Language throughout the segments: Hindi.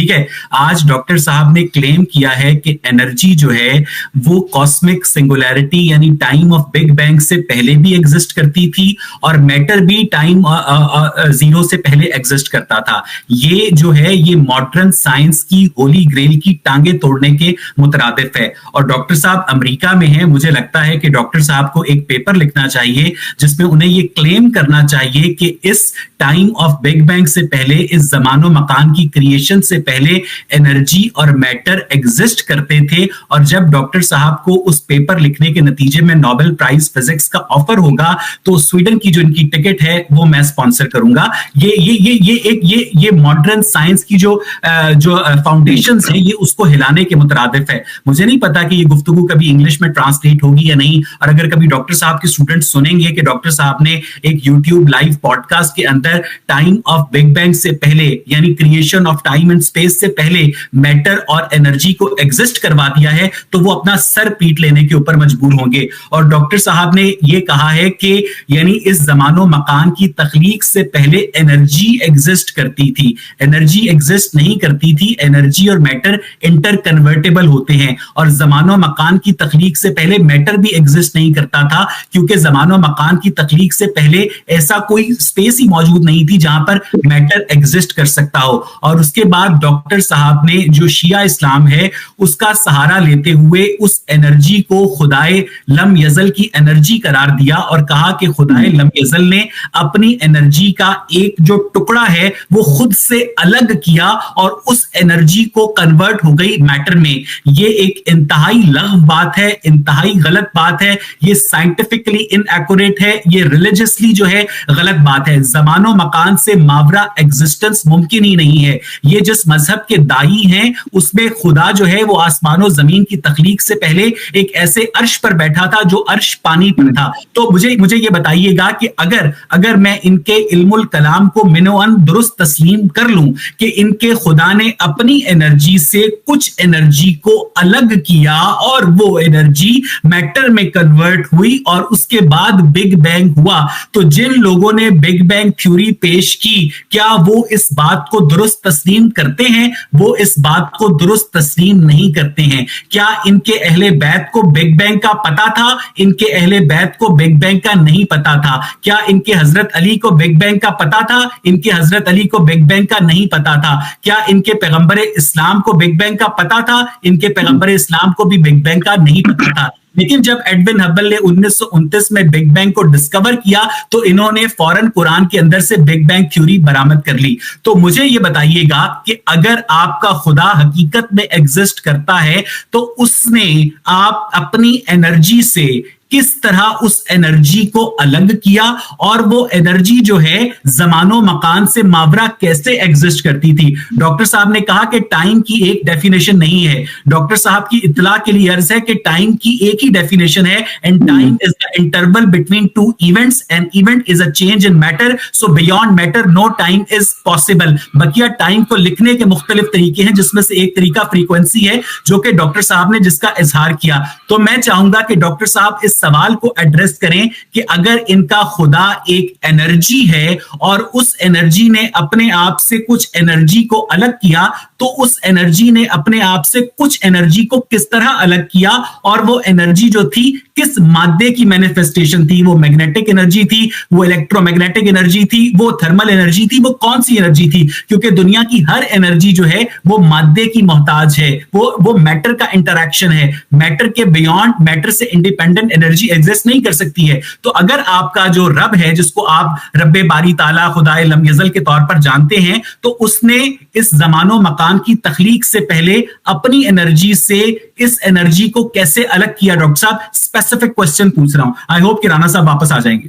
ठीक है। आज डॉक्टर साहब ने क्लेम किया है कि एनर्जी जो है वो कॉस्मिक सिंगुलैरिटी यानी टाइम ऑफ बिग बैंग से पहले भी एग्जिस्ट करती थी और मैटर भी टाइम जीरो से पहले एग्जिस्ट करता था। ये जो है ये मॉडर्न साइंस की होली ग्रेल की टांगे तोड़ने के मुतरादिफ है। और डॉक्टर साहब अमेरिका में हैं, मुझे लगता है कि डॉक्टर साहब को एक पेपर लिखना चाहिए जिसमें उन्हें ये क्लेम करना चाहिए कि इस टाइम ऑफ बिग बैंग से पहले, इस जमानो मकान की क्रिएशन से पहले एनर्जी और मैटर एग्जिस्ट करते थे। और जब डॉक्टर साहब को उस पेपर लिखने के नतीजे में नोबेल प्राइज फिजिक्स का ऑफर होगा तो स्वीडन की जो इनकी टिकट है वो मैं स्पॉन्सर करूंगा। ये मॉडर्न साइंस की जो फाउंडेशंस है ये उसको हिलाने के मुतरादिफ है। मुझे नहीं पता कि ये गुफ्तगू कभी इंग्लिश में ट्रांसलेट होगी या नहीं, और अगर कभी डॉक्टर साहब के स्टूडेंट सुनेंगे कि डॉक्टर साहब ने एक यूट्यूब लाइव पॉडकास्ट के अंदर टाइम ऑफ बिग बैंग से पहले यानी creation of time and space से पहले मैटर और एनर्जी को एग्जिस्ट करवा दिया है तो वो अपना सर पीट लेने के ऊपर मजबूर होंगे। और डॉक्टर साहब ने ये कहा है कि यानी इस जमानो मकान की तख्लीक से पहले एनर्जी एग्जिस्ट करती थी, एनर्जी एग्जिस्ट नहीं करती थी। एनर्जी और मैटर इंटर कन्वर्टेबल होते हैं और जमानो मकान की तख्लीक से पहले मैटर भी एग्जिस्ट नहीं करता था, क्योंकि जमानो मकान की तख्लीक से पहले ऐसा कोई स्पेस ही मौजूद नहीं थी जहां पर मैटर एग्जिस्ट कर सकता हो। और उसके बाद डॉक्टर साहब ने जो शिया इस्लाम है उसका सहारा लेते हुए उस एनर्जी को खुदाए लम यजल की एनर्जी करार दिया और कहा कि खुदाए लम यजल ने अपनी एनर्जी का एक जो टुकड़ा है वो खुद से अलग किया और उस एनर्जी को कन्वर्ट हो गई मैटर में। ये एक इंतहाई लग़व बात है, इंतहाई गलत बात है, ये साइंटिफिकली इनएक्यूरेट है, ये रिलीजियसली जो है गलत बात है। जमानो मकान से मावरा एग्जिस्टेंस मुमकिन ही नहीं है। ये जिस मजहब के दाई हैं उसमें खुदा जो है वो आसमानो जमीन की तख्लीक से पहले एक ऐसे अर्श पर बैठा था जो अर्श पानी पर था। तो मुझे ये बताइएगा कि अगर मैं इनके इल्मुल कलाम को मिनोअन दुरुस्त तस्लीम कर लूं कि इनके खुदा ने अपनी एनर्जी से कुछ एनर्जी को अलग किया और वो एनर्जी मैटर में कन्वर्ट हुई और उसके बाद बिग बैंग हुआ, तो जिन लोगों ने बिग बैंग थ्योरी पेश की क्या वो इस बात को दुरुस्त तस्लीम करते हैं? वो इस बात को दुरुस्त तस्लीम नहीं करते हैं। क्या इनके अहले बैत को बिग बैंग का पता था? इनके अहले बैत को बिग बैंग का नहीं पता था। क्या इनके हजरत अली को बिग बैंग का पता था? इनके हजरत अली को बिग बैंग का नहीं पता था। क्या इनके पैगंबर इस्लाम को बिग बैंग का पता था? इनके पैगंबर इस्लाम को भी बिग बैंग का नहीं पता था। लेकिन जब एडविन हबल ने 1929 में बिग बैंग को डिस्कवर किया तो इन्होंने फौरन कुरान के अंदर से बिग बैंग थ्योरी बरामद कर ली। तो मुझे यह बताइएगा कि अगर आपका खुदा हकीकत में एग्जिस्ट करता है तो उसने आप अपनी एनर्जी से किस तरह उस एनर्जी को अलग किया और वो एनर्जी जो है जमानो मकान से मावरा कैसे एग्जिस्ट करती थी। डॉक्टर साहब ने कहा कि टाइम की एक डेफिनेशन नहीं है। डॉक्टर साहब की इत्तला के लिए अर्ज है कि टाइम की एक ही डेफिनेशन है, and time is the interval between two events and event is a change in matter, so beyond matter no time is possible. बकिया टाइम को लिखने के मुख्तलिफ तरीके हैं जिसमें से एक तरीका फ्रीक्वेंसी है जो कि डॉक्टर साहब ने जिसका इजहार किया। तो मैं चाहूंगा कि डॉक्टर साहब इस सवाल को एड्रेस करें कि अगर इनका खुदा एक एनर्जी है और उस एनर्जी ने अपने आप से कुछ एनर्जी को अलग किया तो उस एनर्जी ने अपने आप से कुछ एनर्जी को किस तरह अलग किया और वो एनर्जी जो थी किस मादे की मैनिफेस्टेशन थी? वो मैग्नेटिक एनर्जी थी, वो इलेक्ट्रोमैग्नेटिक एनर्जी थी, वो थर्मल एनर्जी थी, वो कौन सी एनर्जी थी? क्योंकि दुनिया की हर एनर्जी जो है वो मादे की मोहताज है, वो मैटर का इंटरैक्शन है। मैटर के बियॉन्ड, मैटर से इंडिपेंडेंट एनर्जी एग्जिस्ट नहीं कर सकती है। तो अगर आपका जो रब है जिसको आप रब्बे बारी ताला खुदाए लम यज़ल के तौर पर जानते हैं, तो उसने इस जमानो मकान की तख्लीक से पहले अपनी एनर्जी से इस एनर्जी को कैसे अलग किया? डॉक्टर साहब स्पेसिफिक क्वेश्चन पूछ रहा हूं, आई होप कि राणा साहब वापस आ जाएंगे।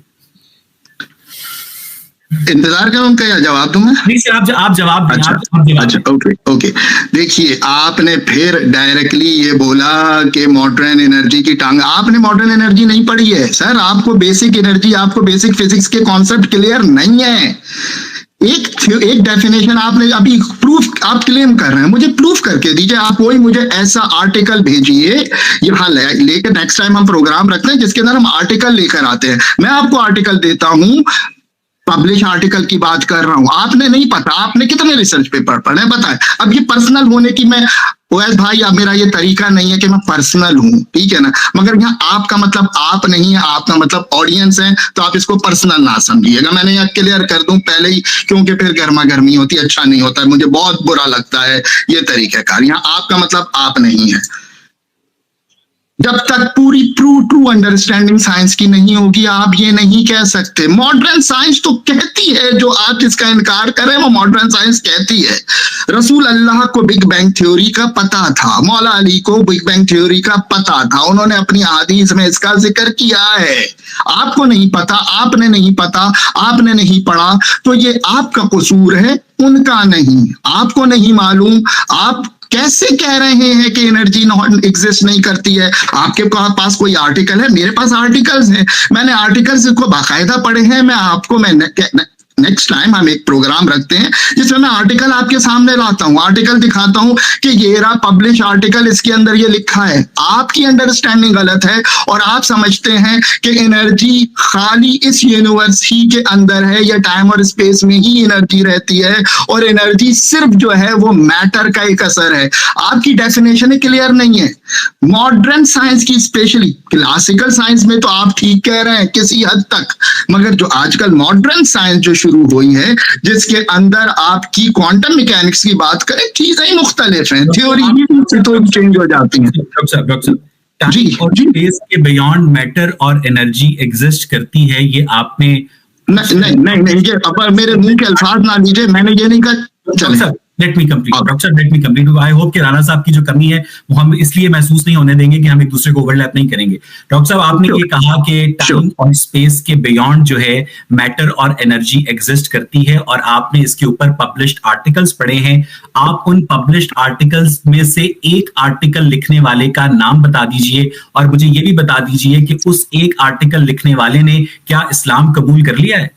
इंतजार करूं उनका जवाब दूं मैं? नहीं सर, आप जवाब दें। अच्छा, ओके। देखिए, आपने फिर डायरेक्टली ये बोला कि मॉडर्न एनर्जी की टांग। आपने मॉडर्न एनर्जी नहीं पढ़ी है सर, आपको बेसिक एनर्जी, आपको बेसिक फिजिक्स के कॉन्सेप्ट क्लियर नहीं है। एक डेफिनेशन आपने अभी प्रूफ आप क्लेम कर रहे हैं, मुझे प्रूफ करके दीजिए। आप कोई मुझे ऐसा आर्टिकल भेजिए यहाँ लेकर, नेक्स्ट टाइम हम प्रोग्राम रखते हैं जिसके अंदर हम आर्टिकल लेकर आते हैं। मैं आपको आर्टिकल देता हूं पब्लिश आर्टिकल की बात कर रहा हूं। आपने नहीं पता, आपने कितने रिसर्च पेपर पढ़े बताएं। अब ये पर्सनल होने की, मैं ओएस भाई, अब मेरा ये तरीका नहीं है कि मैं पर्सनल हूं, ठीक है ना, मगर यहाँ आपका मतलब आप नहीं है, आपका मतलब ऑडियंस है, तो आप इसको पर्सनल ना समझिएगा। मैंने यहाँ क्लियर कर दूं पहले ही, क्योंकि फिर गर्मा गर्मी होती है, अच्छा नहीं होता है, मुझे बहुत बुरा लगता है ये तरीकाकार। यहाँ आपका मतलब आप नहीं है। जब तक पूरी ट्रू अंडरस्टैंडिंग साइंस की नहीं होगी, आप ये नहीं कह सकते। मॉडर्न साइंस तो कहती है, जो आप जिसका इनकार करें वो मॉडर्न साइंस कहती है। रसूल अल्लाह को बिग बैंग थ्योरी का पता था, मौला अली को बिग बैंग थ्योरी का पता था, उन्होंने अपनी हदीस में इसका जिक्र किया है। आपको नहीं पता, आपने नहीं पता, आपने नहीं पढ़ा, तो ये आपका कसूर है, उनका नहीं। आपको नहीं मालूम, आप कैसे कह रहे हैं कि एनर्जी नॉट एग्जिस्ट नहीं करती है? आपके पास कोई आर्टिकल है? मेरे पास आर्टिकल्स हैं, मैंने आर्टिकल्स को बाकायदा पढ़े हैं। मैं आपको नेक्स्ट टाइम हम एक प्रोग्राम रखते हैं जिसमें मैं आर्टिकल आपके सामने लाता हूं, आर्टिकल दिखाता हूं कि ये रहा पब्लिश आर्टिकल, इसके अंदर ये लिखा है। आपकी अंडरस्टैंडिंग गलत है और आप समझते हैं कि एनर्जी खाली इस यूनिवर्स ही के अंदर है या टाइम और स्पेस में ही एनर्जी रहती है, और एनर्जी सिर्फ जो है वो मैटर का एक असर है। आपकी डेफिनेशन क्लियर नहीं है। मॉडर्न साइंस की, स्पेशली क्लासिकल साइंस में तो आप ठीक कह रहे हैं किसी हद तक, मगर जो आजकल मॉडर्न साइंस जो शुरू हुई है, जिसके अंदर आपकी क्वांटम मैकेनिक्स की बात करें, चीजें ही मुख्तलिफ हैं, थ्योरी ही तो चेंज हो जाती हैं। जी, और स्पेस के बियॉन्ड मैटर और एनर्जी एग्जिस्ट करती है, ये आपने नहीं, ये अब मेरे मुंह के अल्फाज ना लीजिए, मैंने ये नहीं कहा। चलो let me complete doctor, let me complete. I hope कि राणा साहब की जो कमी है वो हम इसलिए महसूस नहीं होने देंगे कि हम एक दूसरे को ओवरलैप नहीं करेंगे। डॉक्टर साहब, आपने ये कहा कि टाइम और स्पेस के बियॉन्ड जो है मैटर और एनर्जी एग्जिस्ट करती है, और आपने इसके ऊपर पब्लिश्ड आर्टिकल्स पढ़े हैं। आप उन पब्लिश्ड आर्टिकल्स में से एक आर्टिकल लिखने वाले का नाम बता दीजिए, और मुझे ये भी बता दीजिए कि उस एक आर्टिकल लिखने वाले ने क्या इस्लाम कबूल कर लिया है?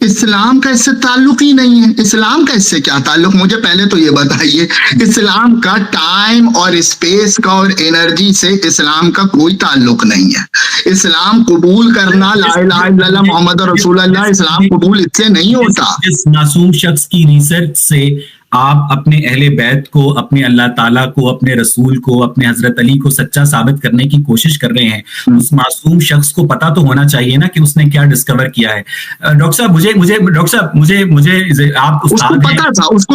इस्लाम का इससे ताल्लुक ही नहीं है। इस्लाम का इससे क्या ताल्लुक, मुझे पहले तो ये बताइए। इस्लाम का टाइम और स्पेस का और एनर्जी से इस्लाम का कोई ताल्लुक नहीं है। इस्लाम कबूल करना, ला इलाहा इल्लल्लाह मोहम्मद रसूलुल्लाह, इस्लाम कबूल इससे नहीं होता। इस मासूम शख्स की रिसर्च से आप अपने अहले बैत को, अपने अल्लाह ताला को, अपने रसूल को, अपने हजरत अली को सच्चा साबित करने की कोशिश कर रहे हैं। उस मासूम शख्स को पता तो होना चाहिए ना कि उसने क्या डिस्कवर किया है। डॉक्टर साहब, मुझे आप उसको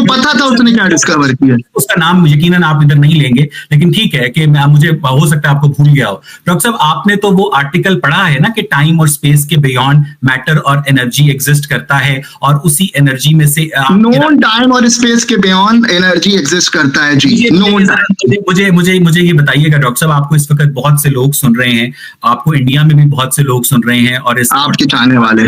पता था, उसने क्या डिस्कवर किया। उसका नाम यकीनन आप इधर नहीं लेंगे, लेकिन ठीक है कि मुझे हो सकता है आपको भूल गया हो। डॉक्टर साहब, आपने तो वो आर्टिकल पढ़ा है ना कि टाइम और स्पेस के बियॉन्ड मैटर और एनर्जी एग्जिस्ट करता है, और उसी एनर्जी में से नॉन टाइम और स्पेस के बियॉन्ड एनर्जी एग्जिस्ट करता है। जी, मुझे ये बताइएगा डॉक्टर साहब, आपको इस वक्त बहुत से लोग सुन रहे हैं, आपको इंडिया में भी बहुत से लोग सुन रहे हैं, और इस आपके चाहने वाले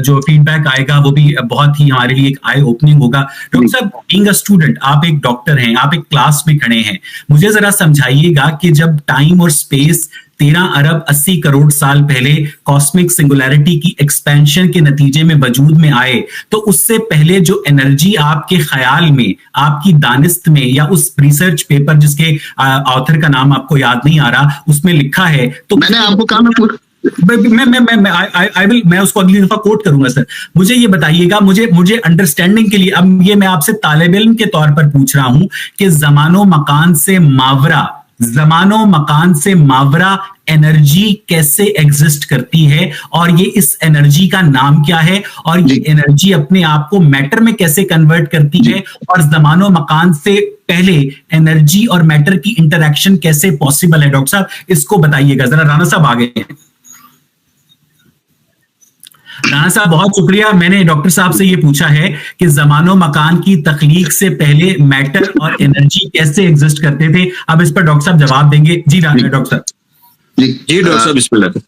जो फीडबैक आएगा वो भी बहुत ही हमारे लिए एक आई ओपनिंग होगा। डॉक्टर साहब, बीइंग अ स्टूडेंट, आप एक डॉक्टर हैं, आप एक क्लास में खड़े हैं, मुझे जरा समझाइएगा कि जब टाइम और स्पेस 13 अरब 80 करोड़ साल पहले कॉस्मिक सिंगुलैरिटी की एक्सपेंशन के नतीजे में वजूद में आए, तो उससे पहले जो एनर्जी आपके ख्याल में, आपकी दानिस्त में, या उस रिसर्च पेपर जिसके ऑथर का नाम आपको याद नहीं आ रहा, उसमें लिखा है, तो मैंने आपको कहा मैं उसको अगली दफा कोट करूंगा सर। मुझे ये बताइएगा, मुझे अंडरस्टैंडिंग के लिए, अब ये मैं आपसे तालिब इल्म के तौर पर पूछ रहा हूं कि ज़मानो मकान से मावरा एनर्जी कैसे एग्जिस्ट करती है, और ये इस एनर्जी का नाम क्या है, और ये एनर्जी अपने आप को मैटर में कैसे कन्वर्ट करती है, और ज़मानो मकान से पहले एनर्जी और मैटर की इंटरेक्शन कैसे पॉसिबल है? डॉक्टर साहब, इसको बताइएगा जरा। राणा साहब आ गए हैं। राणा साहब, बहुत शुक्रिया। मैंने डॉक्टर साहब से ये पूछा है कि ज़मानो मकान की तख्लीक से पहले मैटर और एनर्जी कैसे एग्जिस्ट करते थे। अब इस पर डॉक्टर साहब जवाब देंगे। जी डॉक्टर साहब। जी डॉक्टर साहब, बिस्मिल्लाह।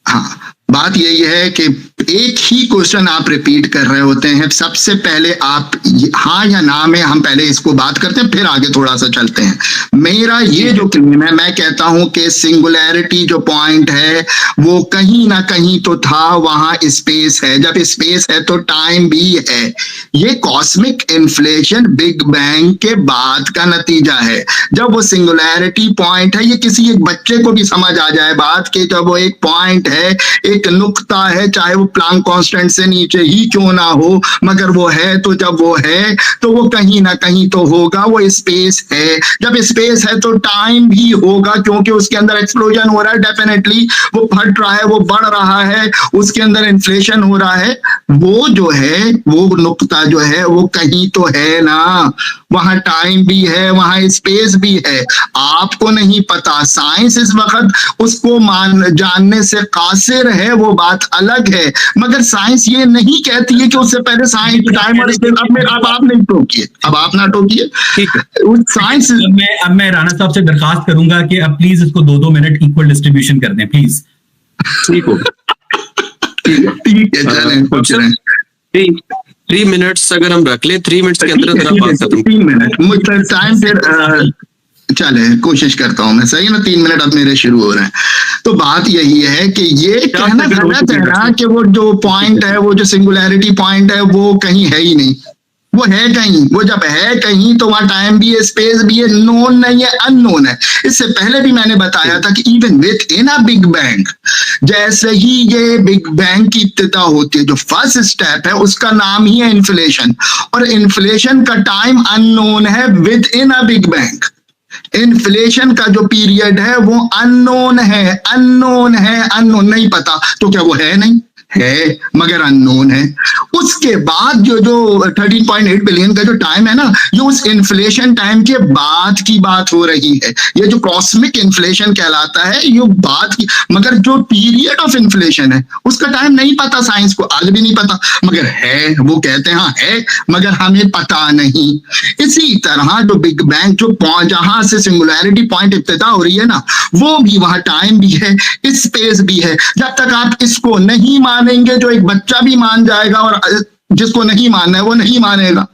हाँ, बात यही है कि एक ही क्वेश्चन आप रिपीट कर रहे होते हैं। सबसे पहले आप हाँ या ना में हम पहले इसको बात करते हैं, फिर आगे थोड़ा सा चलते हैं। मेरा ये जो क्लेम है, मैं कहता हूं कि सिंगुलैरिटी जो पॉइंट है वो कहीं ना कहीं तो था, वहां स्पेस है। जब स्पेस है तो टाइम भी है। ये कॉस्मिक इन्फ्लेशन बिग बैंग के बाद का नतीजा है। जब वो सिंगुलैरिटी पॉइंट है, ये किसी एक बच्चे को भी समझ आ जाए बात कि जब वो एक पॉइंट है, एक एक नुक्ता है, चाहे वो प्लांक कांस्टेंट से नीचे ही क्यों ना हो, मगर वो है, तो जब वो है तो वो कहीं ना कहीं तो होगा, वो स्पेस है। जब स्पेस है तो टाइम भी होगा, क्योंकि उसके अंदर एक्सप्लोजन हो रहा है, डेफिनेटली वो फट रहा है, वो बढ़ रहा है, उसके अंदर इन्फ्लेशन हो रहा है। वो जो है, वो नुक्ता जो है वो कहीं तो है ना, वहां टाइम भी है, वहां स्पेस भी है, आपको नहीं पता। साइंस इस वक्त उसको जानने से कासिर है, वो बात अलग है, मगर साइंस ये नहीं कहती है कि उससे पहले साइंस टाइम और स्पेस। अब आप नहीं टोकिए, अब आप ना टोकिए, ठीक है। उस साइंस। अब मैं राणा साहब से दरखास्त करूंगा कि अब प्लीज इसको 2-2 मिनट इक्वल डिस्ट्रीब्यूशन कर दें, प्लीज। ठीक हो, ठीक है, चलें, पूछ रहे हैं। 3 मिनट्स अगर हम रख लें, 3 मिनट्स के अंदर जरा बात खत्म। 3 मिनट मुझे टाइम, फिर चले कोशिश करता हूं मैं, सही ना। 3 मिनट अब मेरे शुरू हो रहे हैं। तो बात यही है कि ये कहना गलत है ना कि वो जो पॉइंट है, वो जो सिंगुलैरिटी पॉइंट है, वो कहीं है ही नहीं। वो है कहीं, वो जब है कहीं तो वहां टाइम भी है, स्पेस भी है, नोन नहीं है, अननोन है। इससे पहले भी मैंने बताया था कि even with in a big bang, जैसे ही ये बिग बैंग की इब्तिदा होती है, जो फर्स्ट स्टेप है उसका नाम ही है इन्फ्लेशन, और इन्फ्लेशन का टाइम अननोन है with in a big bang. Inflation का जो पीरियड है वो अननोन है, अननोन है, अननोन, नहीं पता। तो क्या वो है? नहीं है, मगर अननोन है। उसके बाद जो 13.8 बिलियन का जो टाइम है ना, ये उस इन्फ्लेशन टाइम के बाद की बात हो रही है। ये जो कॉस्मिक इन्फ्लेशन कहलाता है, ये बात की, मगर जो पीरियड ऑफ इन्फ्लेशन है उसका टाइम नहीं पता, साइंस को आज भी नहीं पता, मगर है, वो कहते हैं हाँ है, मगर हमें पता नहीं। इसी तरह जो बिग बैंग, जो जहां से सिंगुलैरिटी पॉइंट इब्तिदा हो रही है ना, वो भी वहां टाइम भी है, स्पेस भी है। जब तक आप इसको नहीं मानेंगे, जो एक बच्चा भी मान जाएगा, और जिसको नहीं मानना है वो नहीं मानेगा।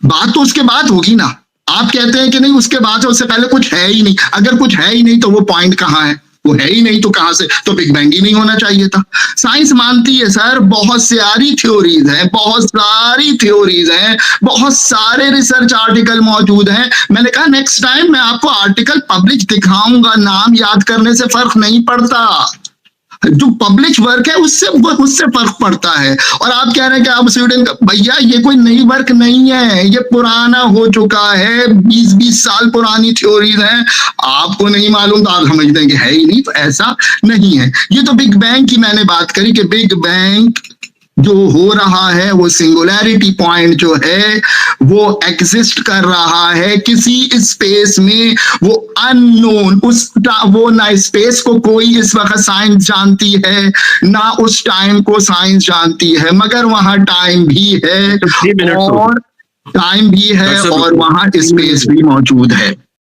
बात तो उसके बाद होगी ना। आप कहते हैं कि नहीं उसके बाद से, उससे पहले कुछ है ही नहीं। अगर कुछ है ही नहीं तो वो पॉइंट कहाँ है? वो है ही नहीं तो कहां से? तो बिग बैंग ही नहीं होना चाहिए था। साइंस मानती है सर, बहुत सारी थ्योरीज हैं, बहुत सारी थ्योरीज हैं, बहुत सारे रिसर्च आर्टिकल मौजूद हैं। मैंने कहा नेक्स्ट टाइम मैं आपको आर्टिकल पब्लिश दिखाऊंगा, नाम याद करने से फर्क नहीं पड़ता, जो पब्लिश वर्क है उससे फर्क पड़ता है। और आप कह रहे हैं कि आप स्वीडन का, भैया ये कोई नई वर्क नहीं है, ये पुराना हो चुका है, 20-20 साल पुरानी थ्योरीज हैं। आपको नहीं मालूम तो आप समझते हैं कि है ही नहीं, तो ऐसा नहीं है। ये तो बिग बैंग की मैंने बात करी कि बिग बैंग जो हो रहा है, वो सिंगुलैरिटी पॉइंट जो है वो एग्जिस्ट कर रहा है किसी स्पेस में, वो अननोन, वो ना स्पेस को कोई इस वक्त साइंस जानती है, ना उस टाइम को साइंस जानती है, मगर वहां टाइम भी है, और टाइम भी है, और वहां स्पेस भी मौजूद है।